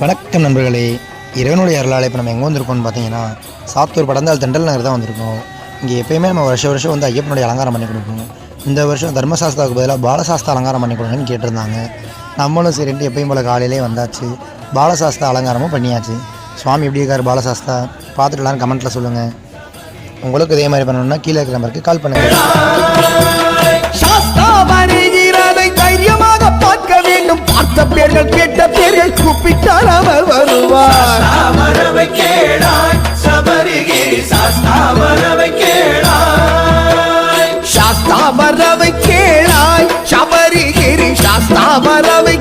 வணக்கம் நண்பர்களே. இறைவனுடைய அருளால் இப்போ நம்ம எங்கே வந்திருக்கோம்னு பார்த்தீங்கன்னா, சாத்தூர் படந்தால் தெண்டல் நகர் தான் வந்திருக்கோம். இங்கே எப்போயுமே நம்ம வருஷம் வந்து ஐயப்பனுடைய அலங்காரம் பண்ணி கொடுப்போம். இந்த வருஷம் தர்மசாஸ்தாவுக்கு பதிலாக பாலசாஸ்தா அலங்காரம் பண்ணி கொடுங்கன்னு கேட்டிருந்தாங்க. நம்மளும் சரின்ட்டு எப்பயும் போல் காலையிலே வந்தாச்சு. பாலசாஸ்தா அலங்காரமும் பண்ணியாச்சு. சுவாமி எப்படி இருக்கார் பாலசாஸ்தா பார்த்துட்டு எல்லாரும் கமெண்ட்டில் சொல்லுங்கள். உங்களுக்கு இதே மாதிரி பண்ணணும்னா கீழே இருக்கிற நம்பருக்கு கால் பண்ணுங்கள். தைரியமாக பார்க்க வேண்டும். பார்த்த பேர்கள் கேட்ட பேர்கள் கூப்பிட்டால் அவர் வருவார். வரவை கேளாய் சபரிகிரி சாஸ்தா வரவை கேளாய். சாஸ்தா வரவை கேளாய் சபரிகிரி சாஸ்தா வரவை